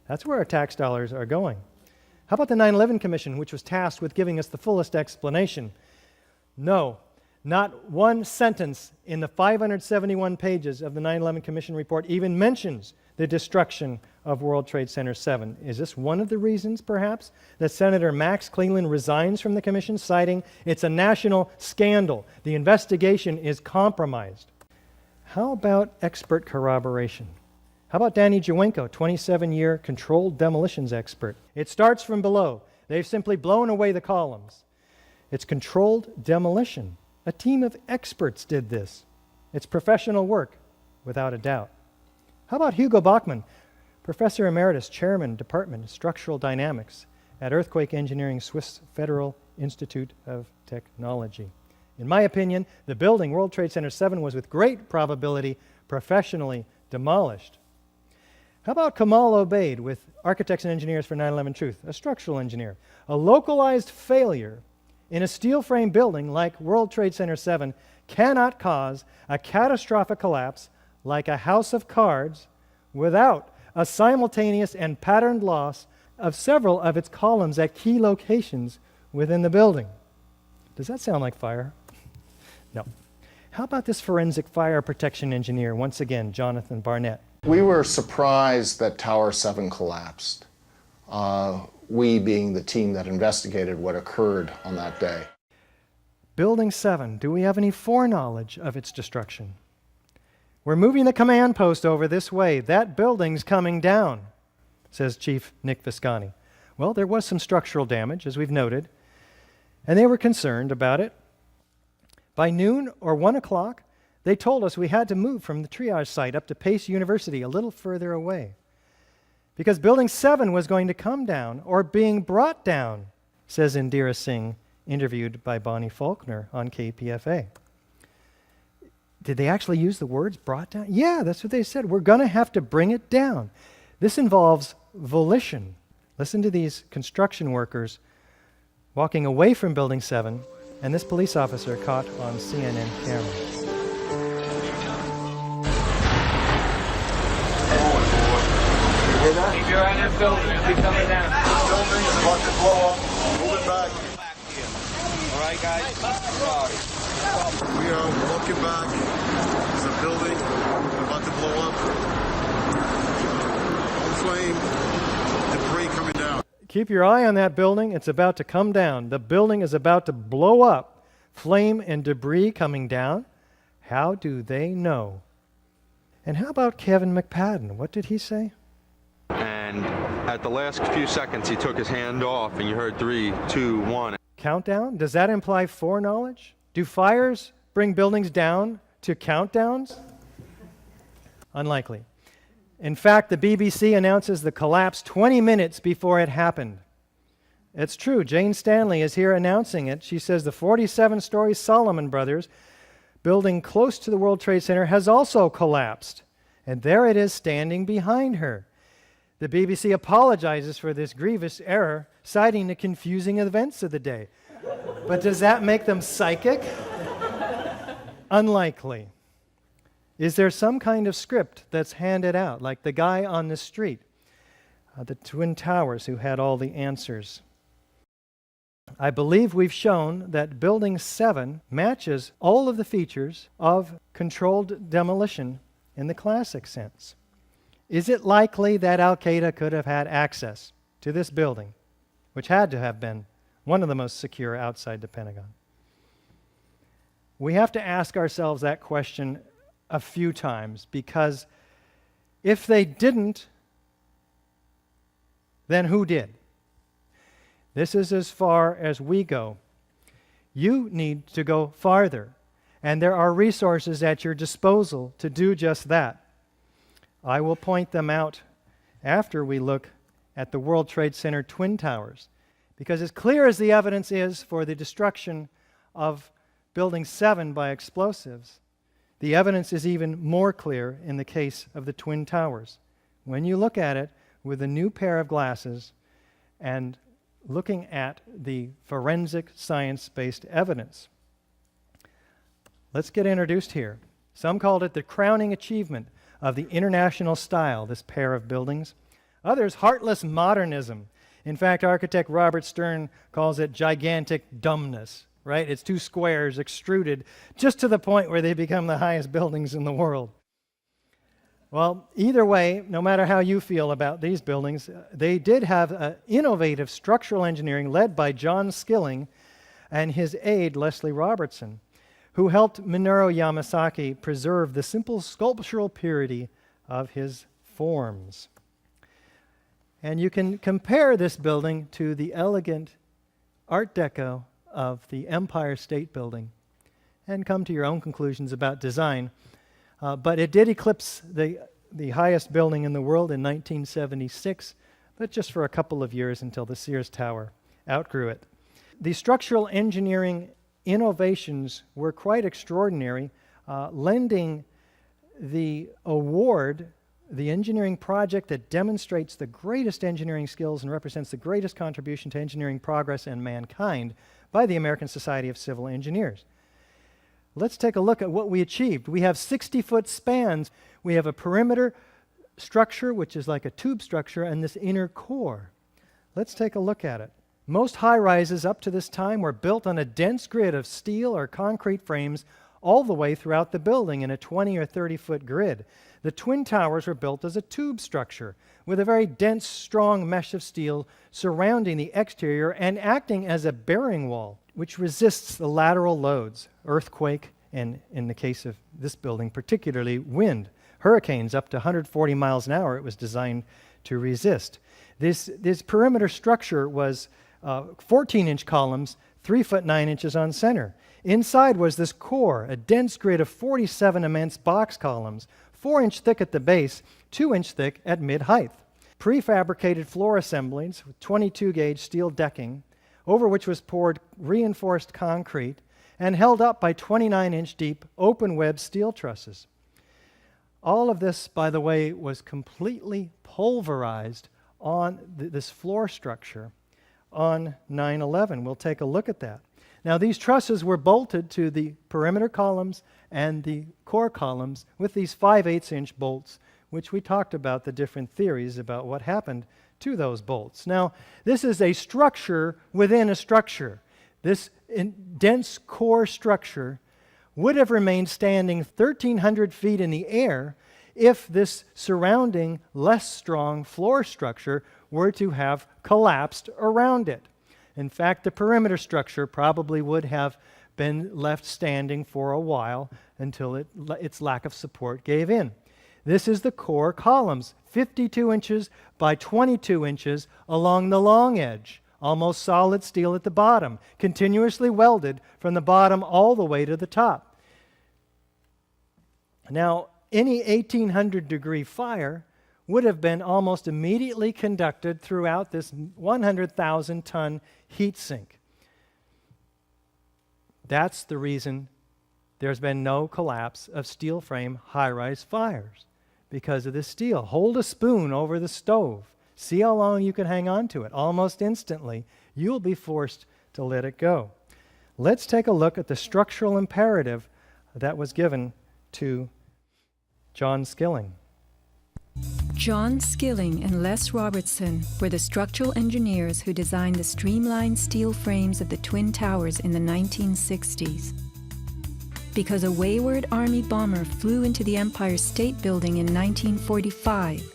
That's where our tax dollars are going. How about the 9/11 Commission, which was tasked with giving us the fullest explanation? No, not one sentence in the 571 pages of the 9/11 Commission report even mentions the destruction of World Trade Center 7. Is this one of the reasons, perhaps, that Senator Max Cleland resigns from the commission, citing it's a national scandal? The investigation is compromised. How about expert corroboration? How about Danny Jawenko, 27-year controlled demolitions expert? It starts from below. They've simply blown away the columns. It's controlled demolition. A team of experts did this. It's professional work, without a doubt. How about Hugo Bachmann, Professor Emeritus, Chairman, Department of Structural Dynamics at Earthquake Engineering, Swiss Federal Institute of Technology? In my opinion, the building, World Trade Center 7, was with great probability professionally demolished. How about Kamal Obeid with Architects and Engineers for 9/11 Truth, a structural engineer? A localized failure in a steel frame building like World Trade Center 7 cannot cause a catastrophic collapse like a house of cards without a simultaneous and patterned loss of several of its columns at key locations within the building. Does that sound like fire? No. How about this forensic fire protection engineer, once again, Jonathan Barnett? We were surprised that Tower 7 collapsed, we being the team that investigated what occurred on that day. Building 7, do we have any foreknowledge of its destruction? We're moving the command post over this way. That building's coming down, says Chief Nick Viscani. Well, there was some structural damage, as we've noted, and they were concerned about it. By noon or 1 o'clock, they told us we had to move from the triage site up to Pace University, a little further away, because Building 7 was going to come down or being brought down, says Indira Singh, interviewed by Bonnie Faulkner on KPFA. Did they actually use the words brought down? Yeah, that's what they said. We're going to have to bring it down. This involves volition. Listen to these construction workers walking away from Building 7 and this police officer caught on CNN camera. Keep your eye on that building. It'll be coming down. Building is about to blow up. Move it back. All right, guys. Sorry. We are walking back. There's a building about to blow up. On flame. Debris coming down. Keep your eye on that building. It's about to come down. The building is about to blow up. Flame and debris coming down. How do they know? And how about Kevin McPadden? What did he say? And at the last few seconds, he took his hand off, and you heard 3, 2, 1. Countdown? Does that imply foreknowledge? Do fires bring buildings down to countdowns? Unlikely. In fact, the BBC announces the collapse 20 minutes before it happened. It's true. Jane Stanley is here announcing it. She says the 47-story Solomon Brothers building close to the World Trade Center has also collapsed. And there it is standing behind her. The BBC apologizes for this grievous error, citing the confusing events of the day. But does that make them psychic? Unlikely. Is there some kind of script that's handed out, like the guy on the street, the Twin Towers, who had all the answers? I believe we've shown that Building 7 matches all of the features of controlled demolition in the classic sense. Is it likely that Al-Qaeda could have had access to this building, which had to have been one of the most secure outside the Pentagon? We have to ask ourselves that question a few times, because if they didn't, then who did? This is as far as we go. You need to go farther, and there are resources at your disposal to do just that. I will point them out after we look at the World Trade Center Twin Towers, because as clear as the evidence is for the destruction of Building 7 by explosives, the evidence is even more clear in the case of the Twin Towers. When you look at it with a new pair of glasses and looking at the forensic science-based evidence. Let's get introduced here. Some called it the crowning achievement of the international style, this pair of buildings. Others, heartless modernism. In fact, architect Robert Stern calls it gigantic dumbness, right? It's two squares extruded just to the point where they become the highest buildings in the world. Well, either way, no matter how you feel about these buildings, they did have innovative structural engineering led by John Skilling and his aide, Leslie Robertson, who helped Minoru Yamasaki preserve the simple sculptural purity of his forms. And you can compare this building to the elegant Art Deco of the Empire State Building and come to your own conclusions about design. But it did eclipse the highest building in the world in 1976, but just for a couple of years until the Sears Tower outgrew it. The structural engineering innovations were quite extraordinary, lending the award, the engineering project that demonstrates the greatest engineering skills and represents the greatest contribution to engineering progress and mankind by the American Society of Civil Engineers. Let's take a look at what we achieved. We have 60-foot spans. We have a perimeter structure, which is like a tube structure, and this inner core. Let's take a look at it. Most high-rises up to this time were built on a dense grid of steel or concrete frames all the way throughout the building in a 20 or 30-foot grid. The Twin Towers were built as a tube structure with a very dense, strong mesh of steel surrounding the exterior and acting as a bearing wall, which resists the lateral loads, earthquake, and in the case of this building, particularly wind. Hurricanes up to 140 miles an hour it was designed to resist. This perimeter structure was 14-inch columns, 3 foot 9 inches on center. Inside was this core, a dense grid of 47 immense box columns, 4-inch thick at the base, 2-inch thick at mid-height. Prefabricated floor assemblies with 22-gauge steel decking, over which was poured reinforced concrete and held up by 29-inch deep open-web steel trusses. All of this, by the way, was completely pulverized on this floor structure on 9/11. We'll take a look at that. Now, these trusses were bolted to the perimeter columns and the core columns with these 5/8-inch bolts, which we talked about the different theories about what happened to those bolts. Now, this is a structure within a structure. This dense core structure would have remained standing 1,300 feet in the air if this surrounding, less strong floor structure were to have collapsed around it. In fact, the perimeter structure probably would have been left standing for a while until its lack of support gave in. This is the core columns, 52 inches by 22 inches along the long edge, almost solid steel at the bottom, continuously welded from the bottom all the way to the top. Now, any 1,800-degree fire would have been almost immediately conducted throughout this 100,000-ton heat sink. That's the reason there's been no collapse of steel frame high-rise fires, because of this steel. Hold a spoon over the stove. See how long you can hang on to it. Almost instantly, you'll be forced to let it go. Let's take a look at the structural imperative that was given to John Skilling. John Skilling and Les Robertson were the structural engineers who designed the streamlined steel frames of the Twin Towers in the 1960s. Because a wayward Army bomber flew into the Empire State Building in 1945,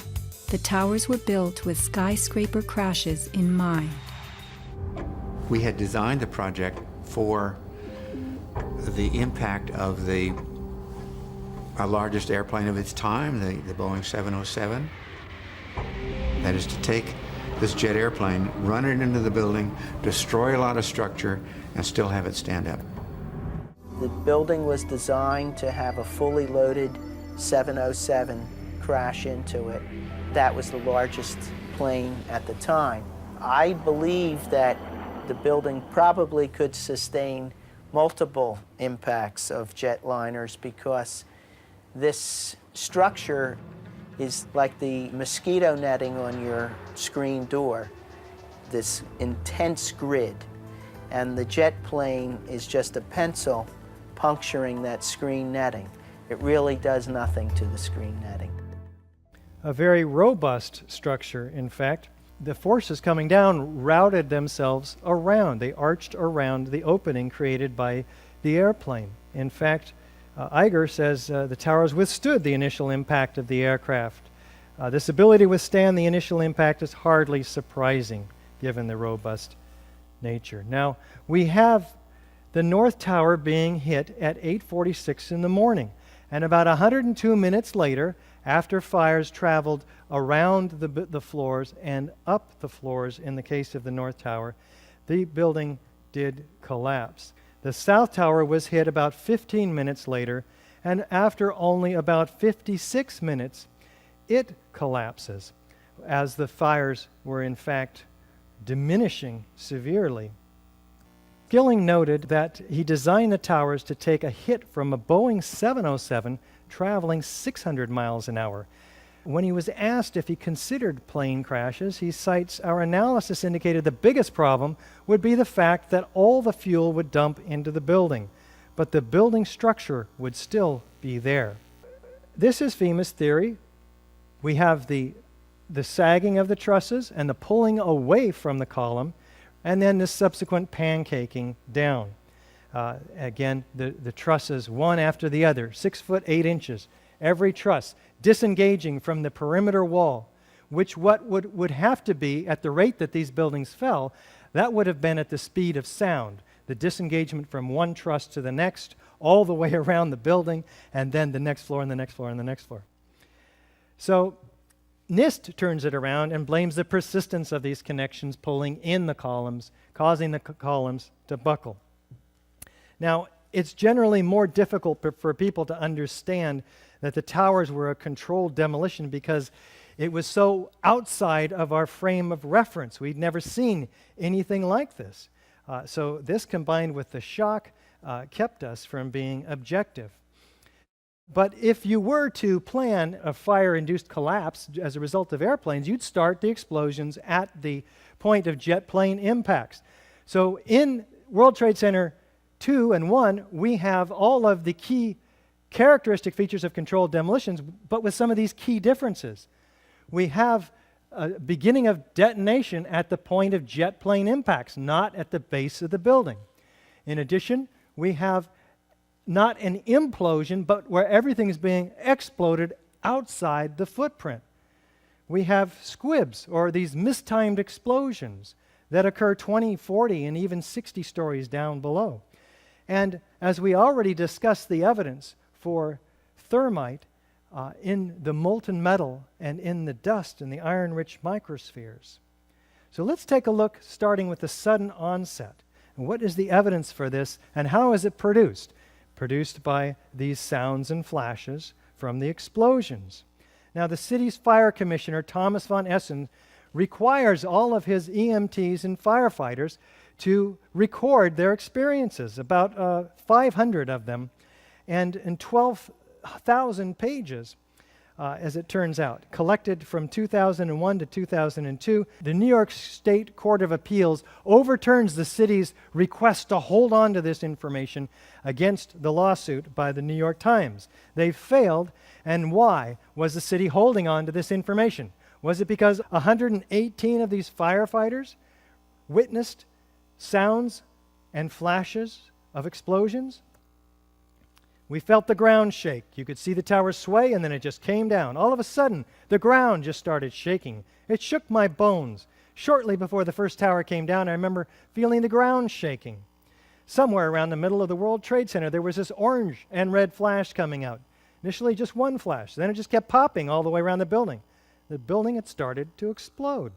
the towers were built with skyscraper crashes in mind. We had designed the project for the impact of our largest airplane of its time, the Boeing 707. That is to take this jet airplane, run it into the building, destroy a lot of structure, and still have it stand up. The building was designed to have a fully loaded 707 crash into it. That was the largest plane at the time. I believe that the building probably could sustain multiple impacts of jetliners because this structure is like the mosquito netting on your screen door, this intense grid. And the jet plane is just a pencil puncturing that screen netting. It really does nothing to the screen netting. a very robust structure, in fact. The forces coming down routed themselves around. They arched around the opening created by the airplane. In fact, Iger says the towers withstood the initial impact of the aircraft. This ability to withstand the initial impact is hardly surprising, given the robust nature. Now, we have the North Tower being hit at 8:46 in the morning, and about 102 minutes later, after fires traveled around the floors and up the floors in the case of the North Tower, the building did collapse. The South Tower was hit about 15 minutes later, and after only about 56 minutes, it collapses, as the fires were in fact diminishing severely. Skilling noted that he designed the towers to take a hit from a Boeing 707 traveling 600 miles an hour. When he was asked if he considered plane crashes, he cites, "Our analysis indicated the biggest problem would be the fact that all the fuel would dump into the building, but the building structure would still be there." This is FEMA's theory. We have the sagging of the trusses and the pulling away from the column, and then the subsequent pancaking down. Again, the trusses, one after the other, 6 foot 8 inches, every truss disengaging from the perimeter wall, which what would have to be at the rate that these buildings fell, that would have been at the speed of sound, the disengagement from one truss to the next, all the way around the building, and then the next floor and the next floor and the next floor. So NIST turns it around and blames the persistence of these connections pulling in the columns, causing the columns to buckle. Now, it's generally more difficult for people to understand that the towers were a controlled demolition because it was so outside of our frame of reference. We'd never seen anything like this. So this, combined with the shock, kept us from being objective. But if you were to plan a fire-induced collapse as a result of airplanes, you'd start the explosions at the point of jet plane impacts. So in World Trade Center 2 and 1, we have all of the key characteristic features of controlled demolitions, but with some of these key differences. We have a beginning of detonation at the point of jet plane impacts, not at the base of the building. In addition, we have not an implosion, but where everything is being exploded outside the footprint. We have squibs, or these mistimed explosions, that occur 20, 40, and even 60 stories down below. And as we already discussed the evidence for thermite in the molten metal and in the dust in the iron-rich microspheres. So let's take a look, starting with the sudden onset. And what is the evidence for this, and how is it produced? Produced by these sounds and flashes from the explosions. Now, the city's fire commissioner, Thomas von Essen, requires all of his EMTs and firefighters to record their experiences, about 500 of them, and in 12,000 pages, as it turns out, collected from 2001 to 2002. The New York State Court of Appeals overturns the city's request to hold on to this information against the lawsuit by the New York Times. They failed, and why was the city holding on to this information? Was it because 118 of these firefighters witnessed sounds and flashes of explosions? We felt the ground shake. You could see the tower sway, and then it just came down. All of a sudden, the ground just started shaking. It shook my bones. Shortly before the first tower came down, I remember feeling the ground shaking. Somewhere around the middle of the World Trade Center, there was this orange and red flash coming out. Initially, just one flash. Then it just kept popping all the way around the building. The building had started to explode.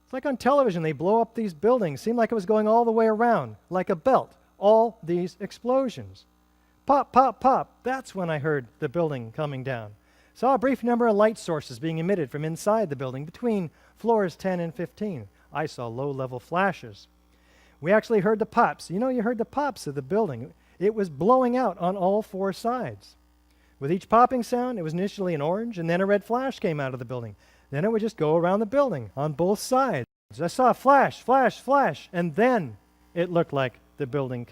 It's like on television, they blow up these buildings. Seemed like it was going all the way around, like a belt. All these explosions. Pop, pop, pop. That's when I heard the building coming down. Saw a brief number of light sources being emitted from inside the building between floors 10 and 15. I saw low-level flashes. We actually heard the pops. You know, you heard the pops of the building. It was blowing out on all four sides. With each popping sound, it was initially an orange, and then a red flash came out of the building. Then it would just go around the building on both sides. I saw a flash, flash, flash, and then it looked like the building